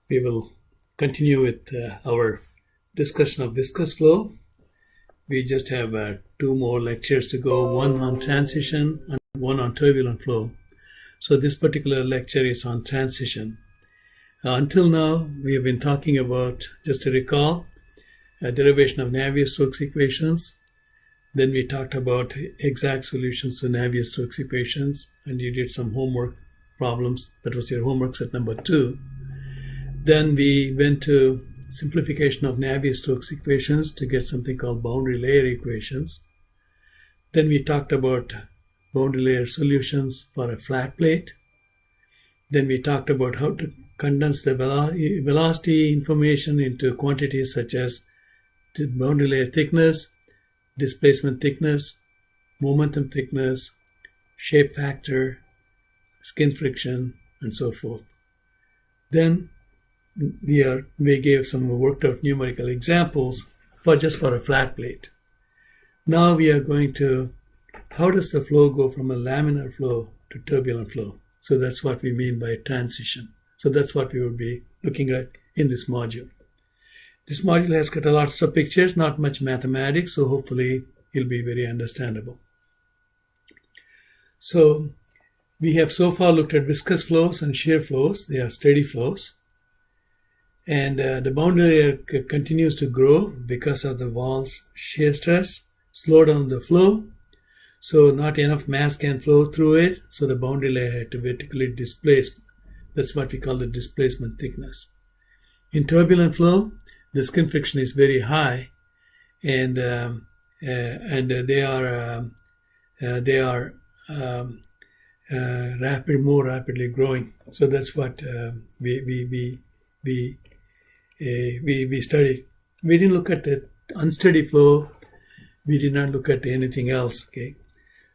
we will continue with our discussion of viscous flow. We just have 2 more lectures to go, one on transition and one on turbulent flow. So this particular lecture is on transition. Until now, we have been talking about, just to recall, derivation of Navier-Stokes equations. Then we talked about exact solutions to Navier-Stokes equations, and you did some homework problems. That was your homework set number 2. Then we went to simplification of Navier-Stokes equations to get something called boundary layer equations. Then we talked about boundary layer solutions for a flat plate. Then we talked about how to condense the velocity information into quantities such as boundary layer thickness, displacement thickness, momentum thickness, shape factor, skin friction, and so forth. Then we gave some worked out numerical examples for a flat plate. Now we are going to, how does the flow go from a laminar flow to turbulent flow? So that's what we mean by transition. So that's what we will be looking at in this module. This module has got lots of pictures, not much mathematics, so hopefully it'll be very understandable. So we have so far looked at viscous flows and shear flows. They are steady flows. And the boundary layer continues to grow because of the wall's shear stress, slow down the flow. So not enough mass can flow through it, so the boundary layer had to vertically displace. That's what we call the displacement thickness. In turbulent flow, the skin friction is very high, and they are more rapidly growing. So that's what we studied. We didn't look at the unsteady flow. We did not look at anything else. Okay.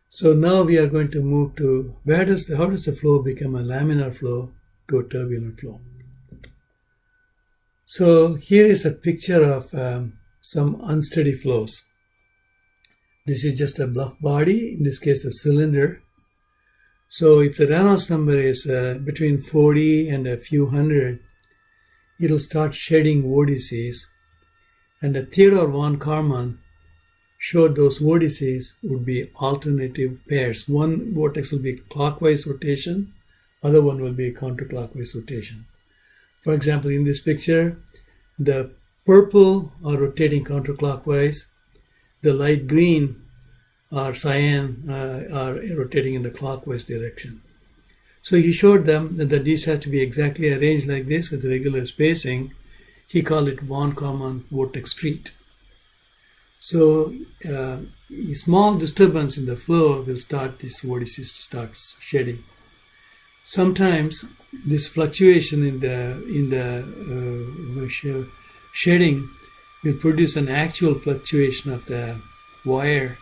So now we are going to move to how does the flow become a laminar flow to a turbulent flow? So here is a picture of some unsteady flows. This is just a bluff body, in this case a cylinder. So if the Reynolds number is between 40 and a few hundred, it'll start shedding vortices. And Theodore von Karman showed those vortices would be alternative pairs. One vortex will be clockwise rotation, other one will be counterclockwise rotation. For example, in this picture, the purple are rotating counterclockwise, the light green or cyan are rotating in the clockwise direction. So he showed them that these have to be exactly arranged like this with regular spacing. He called it von Karman vortex treat. So a small disturbance in the flow will start these vortices to start shedding. Sometimes this fluctuation in the shedding will produce an actual fluctuation of the wire,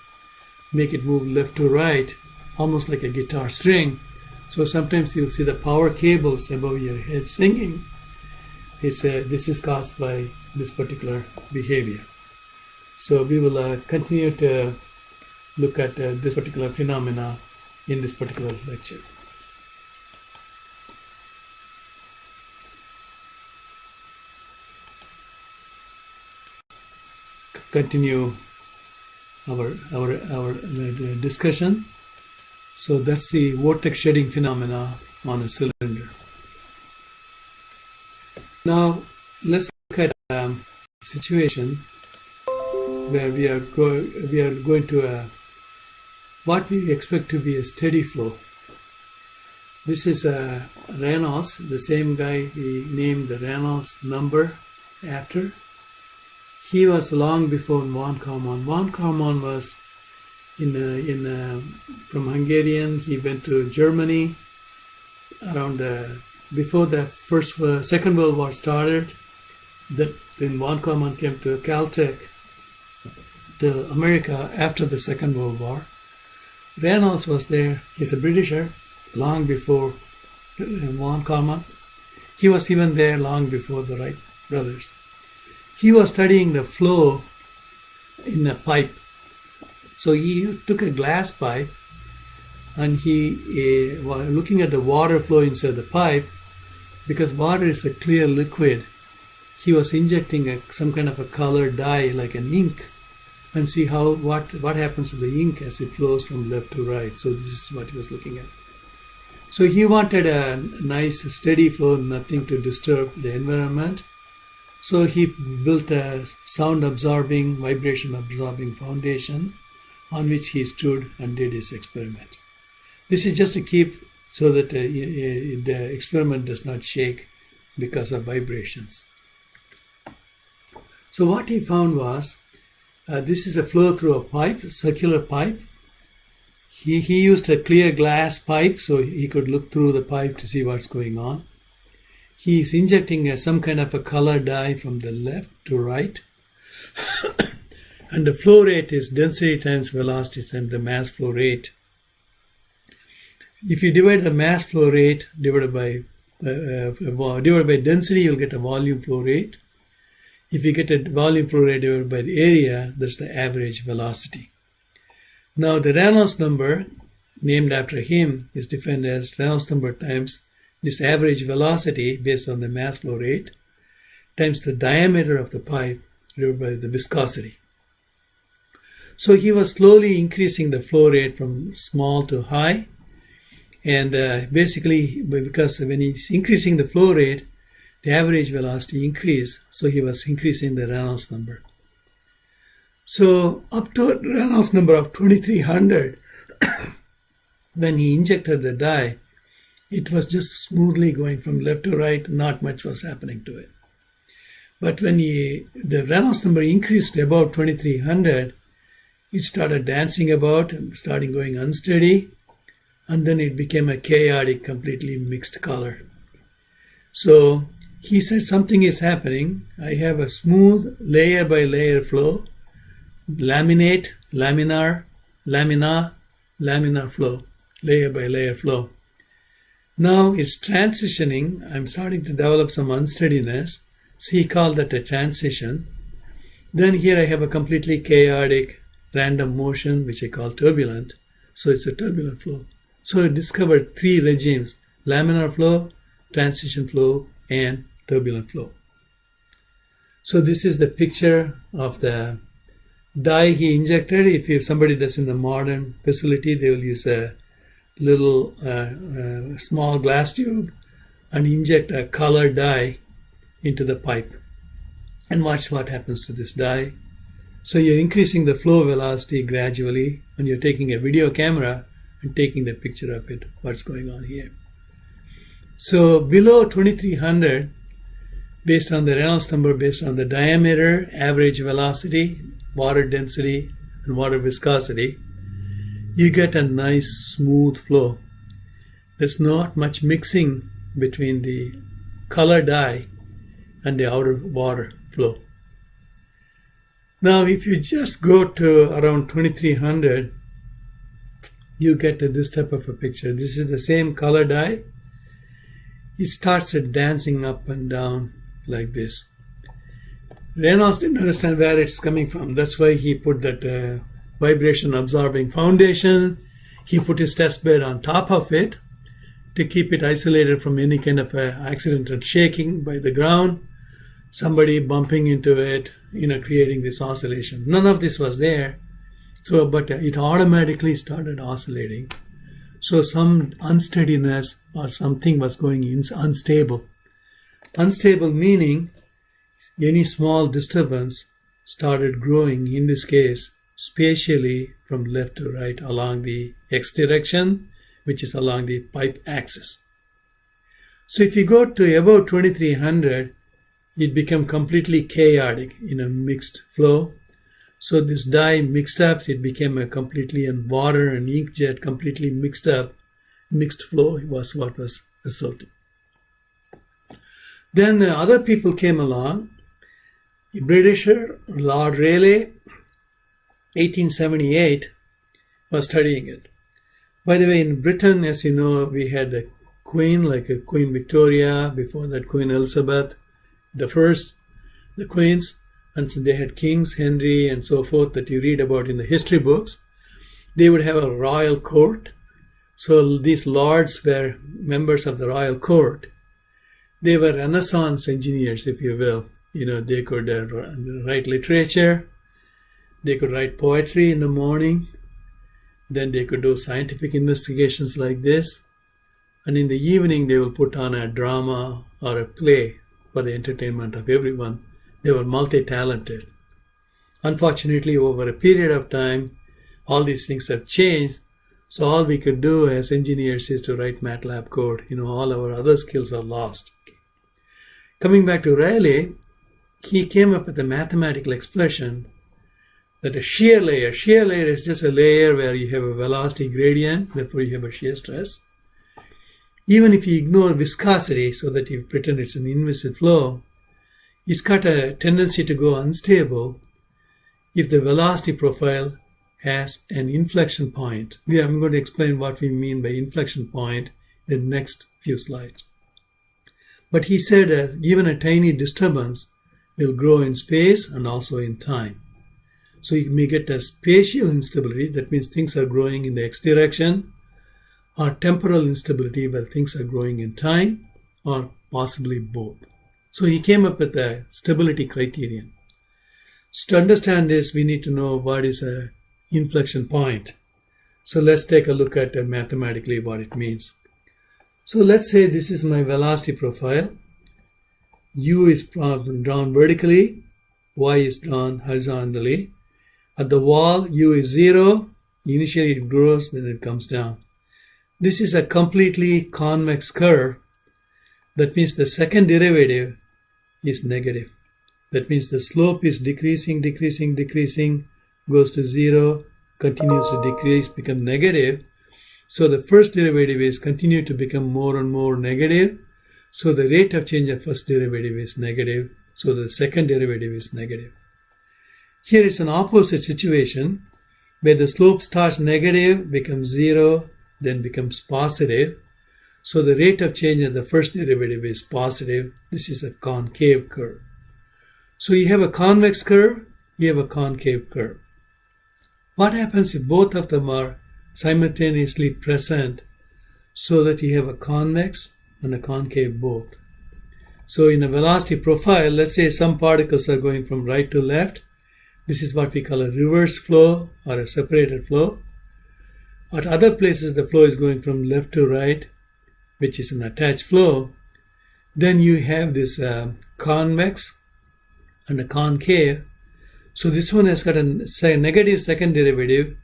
make it move left to right, almost like a guitar string. So sometimes you'll see the power cables above your head singing. This is caused by this particular behavior. So we will continue to look at this particular phenomena in this particular lecture. Continue our discussion. So that's the vortex shedding phenomena on a cylinder. Now let's look at a situation where we are going to what we expect to be a steady flow. This is Reynolds, the same guy we named the Reynolds number after. He was long before von Karman. Von Karman was from Hungarian. He went to Germany around before the Second World War started. Then von Karman came to Caltech, to America after the Second World War. Reynolds was there. He's a Britisher long before von Karman. He was even there long before the Wright brothers. He was studying the flow in a pipe. So he took a glass pipe and he, while looking at the water flow inside the pipe, because water is a clear liquid, he was injecting some kind of a colored dye like an ink and see what happens to the ink as it flows from left to right. So this is what he was looking at. So he wanted a nice steady flow, nothing to disturb the environment. So he built a sound absorbing, vibration absorbing foundation on which he stood and did his experiment. This is just to keep so that the experiment does not shake because of vibrations. So what he found was, this is a flow through a pipe, circular pipe. He used a clear glass pipe so he could look through the pipe to see what's going on. He is injecting some kind of a color dye from the left to right. And the flow rate is density times velocity times the mass flow rate. If you divide the mass flow rate divided by density, you'll get a volume flow rate. If you get a volume flow rate divided by the area, that's the average velocity. Now the Reynolds number, named after him, is defined as Reynolds number times this average velocity based on the mass flow rate times the diameter of the pipe divided by the viscosity. So he was slowly increasing the flow rate from small to high, and basically because when he's increasing the flow rate, the average velocity increased, so he was increasing the Reynolds number. So up to a Reynolds number of 2300, when he injected the dye, it was just smoothly going from left to right, not much was happening to it. But when the Reynolds number increased above 2300, it started dancing about and starting going unsteady, and then it became a chaotic, completely mixed color. So he said something is happening. I have a smooth layer by layer flow, laminate, laminar, lamina, laminar flow, layer by layer flow. Now it's transitioning. I'm starting to develop some unsteadiness. So he called that a transition. Then here I have a completely chaotic random motion, which I call turbulent. So it's a turbulent flow. So I discovered three regimes: laminar flow, transition flow, and turbulent flow. So this is the picture of the dye he injected. If somebody does in the modern facility, they will use a little small glass tube and inject a colored dye into the pipe and watch what happens to this dye. So you're increasing the flow velocity gradually, and you're taking a video camera and taking the picture of it, what's going on here. So below 2300, based on the Reynolds number, based on the diameter, average velocity, water density, and water viscosity, you get a nice smooth flow. There's not much mixing between the color dye and the outer water flow. Now if you just go to around 2300, you get this type of a picture. This is the same color dye. It starts dancing up and down like this. Reynolds didn't understand where it's coming from. That's why he put that vibration absorbing foundation. He put his test bed on top of it to keep it isolated from any kind of accidental shaking by the ground, somebody bumping into it, creating this oscillation. None of this was there. So, but it automatically started oscillating. So some unsteadiness or something was going in, unstable. Unstable meaning any small disturbance started growing, in this case, spatially from left to right along the x direction, which is along the pipe axis. So if you go to above 2300, it became completely chaotic in a mixed flow. So this dye mixed up, it became a completely, and water and inkjet completely mixed up, mixed flow was what was resulting. Then other people came along. A Britisher, Lord Rayleigh, 1878, was studying it. By the way, in Britain, as you know, we had a queen, like a Queen Victoria, before that Queen Elizabeth, the first, the queens, and so they had kings, Henry, and so forth, that you read about in the history books. They would have a royal court. So these lords were members of the royal court. They were Renaissance engineers, if you will. They could write literature, they could write poetry in the morning, then they could do scientific investigations like this, and in the evening they will put on a drama or a play for the entertainment of everyone. They were multi-talented. Unfortunately, over a period of time, all these things have changed, so all we could do as engineers is to write MATLAB code. All our other skills are lost. Coming back to Rayleigh, he came up with a mathematical expression that a shear layer is just a layer where you have a velocity gradient, therefore you have a shear stress. Even if you ignore viscosity, so that you pretend it's an inviscid flow, it's got a tendency to go unstable if the velocity profile has an inflection point. I'm going to explain what we mean by inflection point in the next few slides. But he said even a tiny disturbance will grow in space and also in time. So you may get a spatial instability, that means things are growing in the x direction, or temporal instability where things are growing in time, or possibly both. So he came up with a stability criterion. So to understand this, we need to know what is an inflection point. So let's take a look at mathematically what it means. So let's say this is my velocity profile. U is drawn vertically, Y is drawn horizontally. At the wall, U is 0. Initially it grows, then it comes down. This is a completely convex curve. That means the second derivative is negative. That means the slope is decreasing, goes to 0, continues to decrease, become negative. So the first derivative is continue to become more and more negative. So the rate of change of first derivative is negative. So the second derivative is negative. Here it's an opposite situation where the slope starts negative, becomes 0, then becomes positive. So the rate of change of the first derivative is positive. This is a concave curve. So you have a convex curve, you have a concave curve. What happens if both of them are simultaneously present so that you have a convex and a concave both? So in a velocity profile, let's say some particles are going from right to left. This is what we call a reverse flow or a separated flow. At other places, the flow is going from left to right, which is an attached flow. Then you have this convex and a concave. So this one has got a negative second derivative.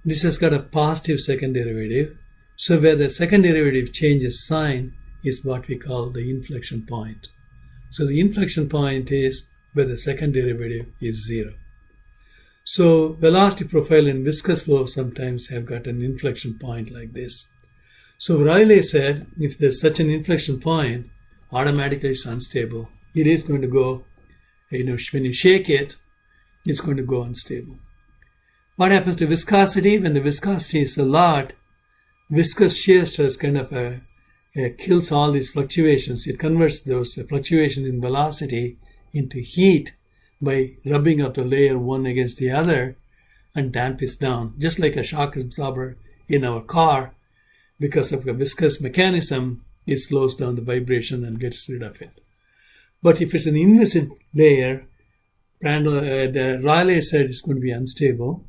This has got a positive second derivative. So where the second derivative changes sign is what we call the inflection point. So the inflection point is where the second derivative is 0. So velocity profile in viscous flow sometimes have got an inflection point like this. So Rayleigh said if there's such an inflection point, automatically it's unstable. It is going to go, when you shake it, it's going to go unstable. What happens to viscosity? When the viscosity is a lot, viscous shear stress kind of kills all these fluctuations. It converts those fluctuations in velocity into heat by rubbing up the layer one against the other and dampens down. Just like a shock absorber in our car, because of a viscous mechanism, it slows down the vibration and gets rid of it. But if it's an inviscid layer, Rayleigh said it's going to be unstable.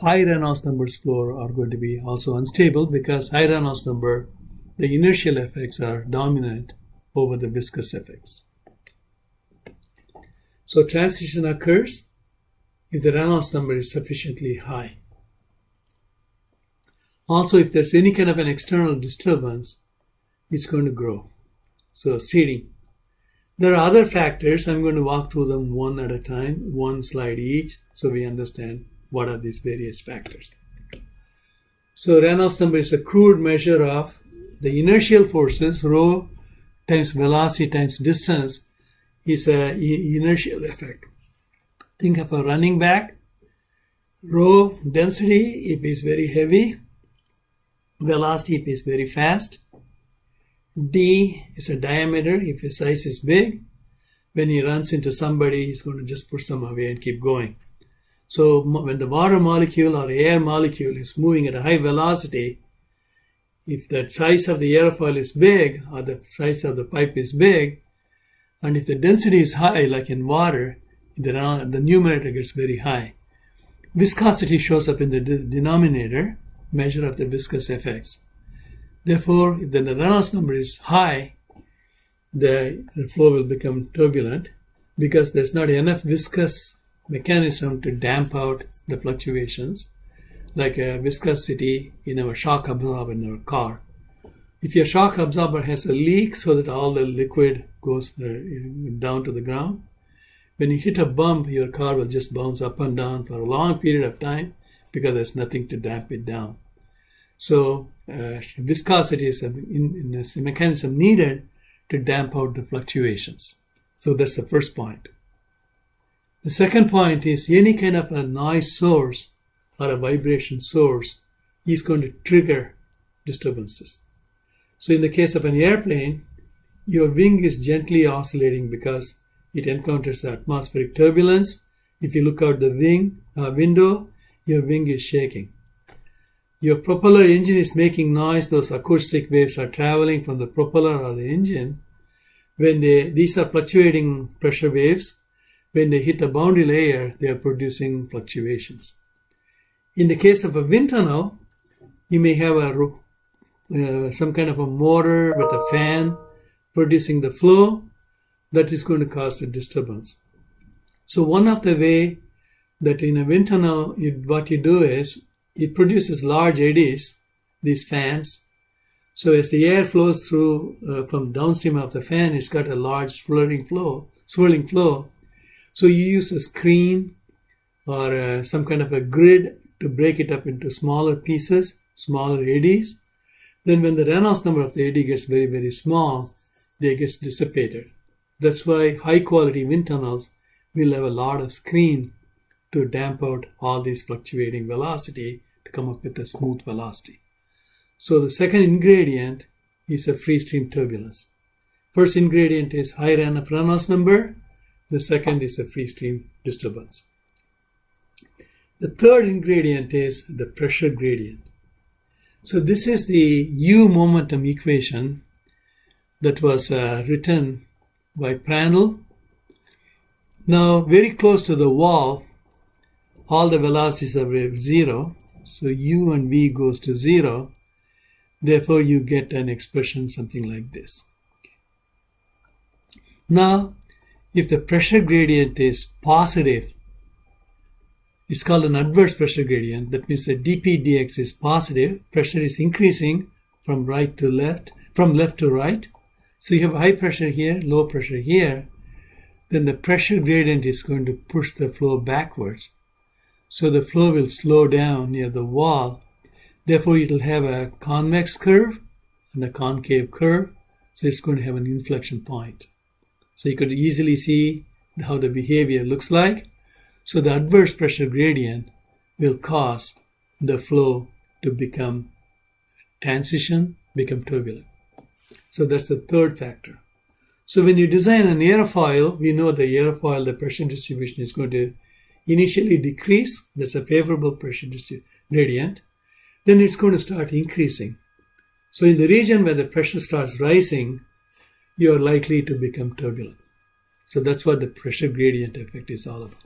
High Reynolds numbers flow are going to be also unstable because high Reynolds number, the inertial effects are dominant over the viscous effects. So transition occurs if the Reynolds number is sufficiently high. Also, if there's any kind of an external disturbance, it's going to grow. So seeding. There are other factors. I'm going to walk through them one at a time, one slide each, so we understand what are these various factors. So Reynolds number is a crude measure of the inertial forces, rho times velocity times distance, is an inertial effect. Think of a running back. Rho density if it's very heavy, velocity if it's very fast. D is a diameter if his size is big. When he runs into somebody, he's going to just push them away and keep going. So when the water molecule or air molecule is moving at a high velocity, if that size of the airfoil is big or the size of the pipe is big, and if the density is high, like in water, the numerator gets very high. Viscosity shows up in the denominator, measure of the viscous effects. Therefore, if the Reynolds number is high, the flow will become turbulent because there's not enough viscous mechanism to damp out the fluctuations, like a viscosity in our shock absorber in our car. If your shock absorber has a leak so that all the liquid goes down to the ground, when you hit a bump, your car will just bounce up and down for a long period of time because there's nothing to damp it down. So viscosity is a mechanism needed to damp out the fluctuations. So that's the first point. The second point is any kind of a noise source or a vibration source is going to trigger disturbances. So in the case of an airplane, your wing is gently oscillating because it encounters atmospheric turbulence. If you look out the window, your wing is shaking. Your propeller engine is making noise. Those acoustic waves are traveling from the propeller or the engine. When these are fluctuating pressure waves, when they hit the boundary layer, they are producing fluctuations. In the case of a wind tunnel, you may have some kind of a motor with a fan producing the flow that is going to cause a disturbance. So one of the way that in a wind tunnel, what you do is it produces large eddies, these fans. So as the air flows through from downstream of the fan, it's got a large swirling flow. So you use a screen or some kind of a grid to break it up into smaller pieces, smaller eddies. Then when the Reynolds number of the eddy gets very, very small, they get dissipated. That's why high quality wind tunnels will have a lot of screen to damp out all these fluctuating velocity to come up with a smooth velocity. So the second ingredient is a freestream turbulence. First ingredient is high Reynolds number. The second is a freestream disturbance. The third ingredient is the pressure gradient. So this is the U momentum equation that was written by Prandtl. Now, very close to the wall, all the velocities are zero. So U and V goes to zero. Therefore, you get an expression something like this. Okay. Now, if the pressure gradient is positive, it's called an adverse pressure gradient. That means the dP dx is positive. Pressure is increasing from left to right. So you have high pressure here, low pressure here. Then the pressure gradient is going to push the flow backwards. So the flow will slow down near the wall. Therefore, it will have a convex curve and a concave curve. So it's going to have an inflection point. So you could easily see how the behavior looks like. So the adverse pressure gradient will cause the flow to become turbulent. So that's the third factor. So when you design an airfoil, we know the pressure distribution is going to initially decrease. That's a favorable pressure gradient. Then it's going to start increasing. So in the region where the pressure starts rising, you're likely to become turbulent. So that's what the pressure gradient effect is all about.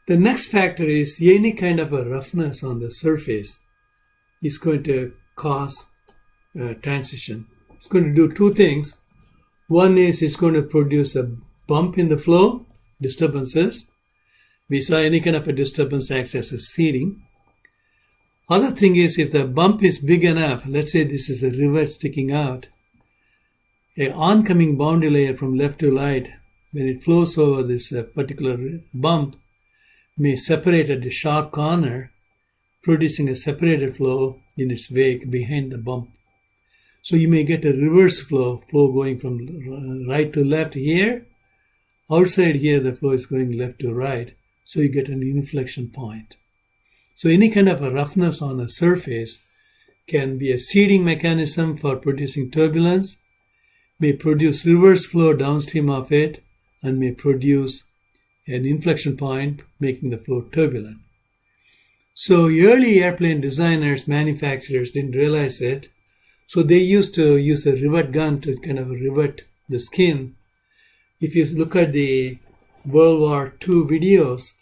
The next factor is any kind of a roughness on the surface is going to cause transition. It's going to do two things. One is it's going to produce a bump in the flow, disturbances. We saw any kind of a disturbance acts as a seeding. Other thing is if the bump is big enough, let's say this is a rivet sticking out, an oncoming boundary layer from left to right, when it flows over this particular bump, may separate at the sharp corner, producing a separated flow in its wake behind the bump. So you may get a reverse flow going from right to left here. Outside here, the flow is going left to right. So you get an inflection point. So any kind of a roughness on a surface can be a seeding mechanism for producing turbulence, may produce reverse flow downstream of it, and may produce an inflection point, making the flow turbulent. So early airplane designers, manufacturers didn't realize it. So they used to use a rivet gun to kind of rivet the skin. If you look at the World War II videos,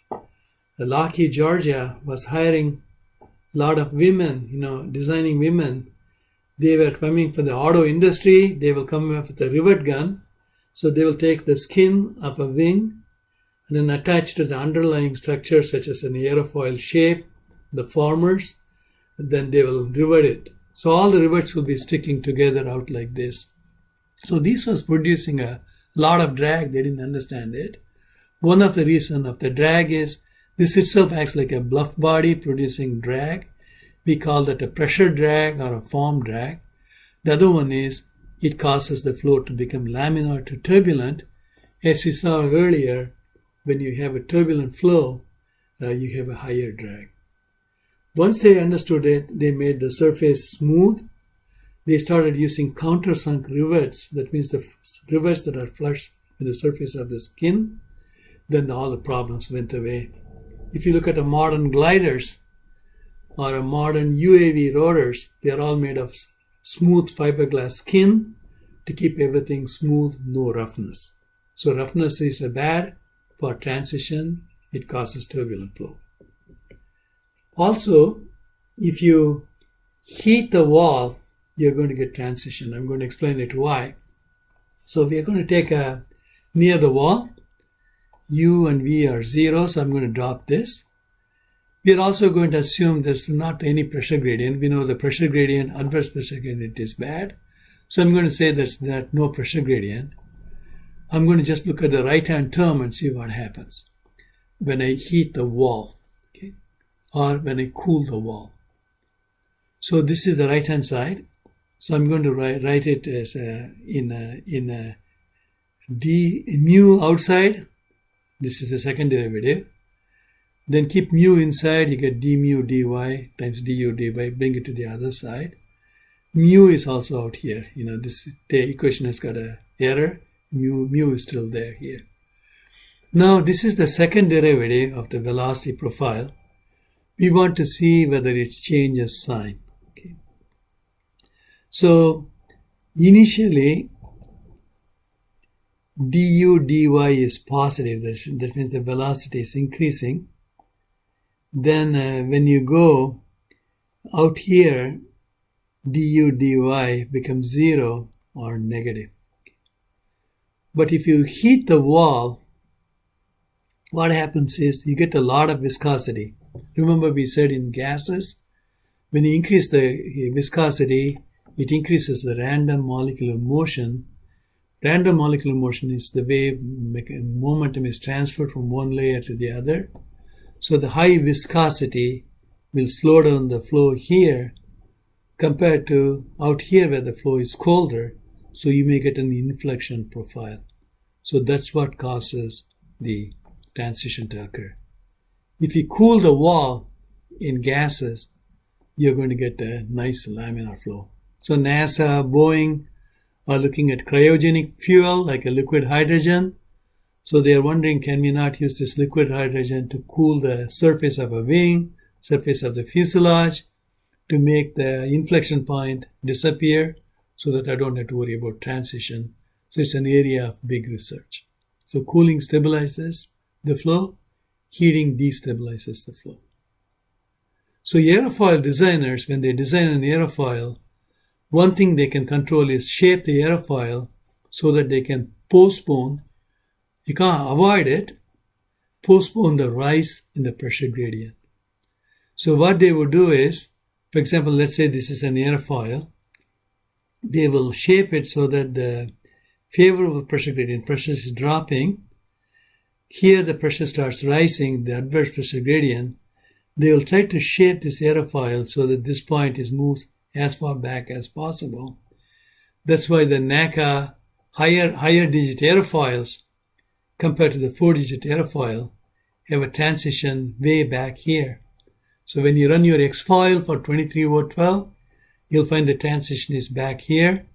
the Lockheed, Georgia was hiring a lot of women, designing women. They were coming from the auto industry. They will come up with a rivet gun. So they will take the skin of a wing and then attach to the underlying structure, such as an airfoil shape, the formers, then they will rivet it. So all the rivets will be sticking together out like this. So this was producing a lot of drag. They didn't understand it. One of the reasons of the drag is this itself acts like a bluff body producing drag. We call that a pressure drag or a form drag. The other one is it causes the flow to become laminar to turbulent. As we saw earlier, when you have a turbulent flow, you have a higher drag. Once they understood it, they made the surface smooth. They started using countersunk rivets. That means the rivets that are flush with the surface of the skin. Then all the problems went away. If you look at the modern gliders or a modern UAV rotors, they are all made of smooth fiberglass skin to keep everything smooth, no roughness. So roughness is bad for transition. It causes turbulent flow. Also, if you heat the wall, you're going to get transition. I'm going to explain it why. So we are going to take near the wall. U and V are 0, so I'm going to drop this. We are also going to assume there's not any pressure gradient. We know the pressure gradient, adverse pressure gradient is bad. So I'm going to say there's no pressure gradient. I'm going to just look at the right-hand term and see what happens when I heat the wall, okay, or when I cool the wall. So this is the right-hand side. So I'm going to write it as in d mu outside. This is the second derivative. Then keep mu inside. You get d mu dy times du dy. Bring it to the other side. Mu is also out here. This equation has got an error. Mu is still there here. Now this is the second derivative of the velocity profile. We want to see whether it changes sign. Okay. So initially du dy is positive. That means the velocity is increasing. Then when you go out here, du dy becomes 0 or negative. But if you heat the wall, what happens is you get a lot of viscosity. Remember we said in gases, when you increase the viscosity, it increases the random molecular motion. Random molecular motion is the way momentum is transferred from one layer to the other. So the high viscosity will slow down the flow here compared to out here where the flow is colder. So you may get an inflection profile. So that's what causes the transition to occur. If you cool the wall in gases, you're going to get a nice laminar flow. So NASA, Boeing are looking at cryogenic fuel like a liquid hydrogen. So they are wondering, can we not use this liquid hydrogen to cool the surface of a wing, surface of the fuselage, to make the inflection point disappear so that I don't have to worry about transition. So it's an area of big research. So cooling stabilizes the flow, heating destabilizes the flow. So airfoil designers, when they design an airfoil, one thing they can control is shape the airfoil so that they can postpone, you can't avoid it, postpone the rise in the pressure gradient. So what they would do is, for example, let's say this is an airfoil, they will shape it so that the favorable pressure gradient, pressure is dropping. Here the pressure starts rising, the adverse pressure gradient. They will try to shape this airfoil so that this point is moves as far back as possible. That's why the NACA higher digit airfoils compared to the 4-digit airfoil have a transition way back here. So when you run your X-foil for 23/12, you'll find the transition is back here.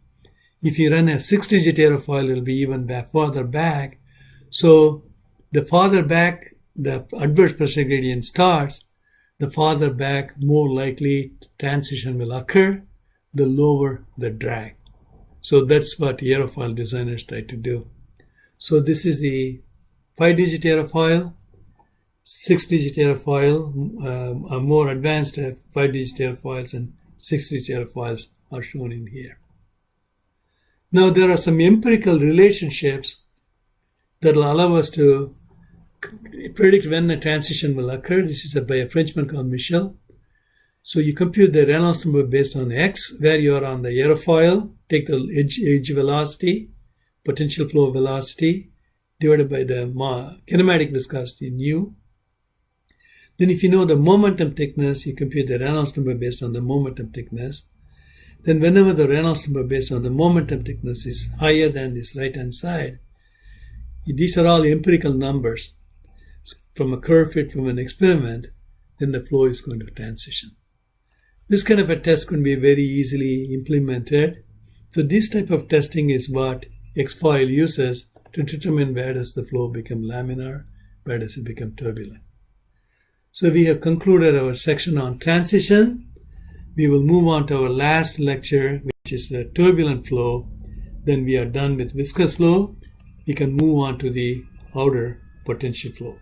If you run a 6-digit airfoil, it'll be even farther back. So the farther back the adverse pressure gradient starts, the farther back, more likely transition will occur, the lower the drag. So that's what airfoil designers try to do. So this is the 5-digit airfoil, 6-digit airfoil, more advanced 5-digit airfoils and 6-digit airfoils are shown in here. Now there are some empirical relationships that will allow us to predict when a transition will occur. This is by a Frenchman called Michel. So you compute the Reynolds number based on X, where you are on the airfoil, take the edge velocity, potential flow velocity, divided by the kinematic viscosity nu. Then if you know the momentum thickness, you compute the Reynolds number based on the momentum thickness. Then whenever the Reynolds number based on the momentum thickness is higher than this right-hand side, these are all empirical numbers from a curve fit from an experiment, then the flow is going to transition. This kind of a test can be very easily implemented. So this type of testing is what X-Foil uses to determine where does the flow become laminar, where does it become turbulent. So we have concluded our section on transition. We will move on to our last lecture, which is the turbulent flow. Then we are done with viscous flow. We can move on to the outer potential flow.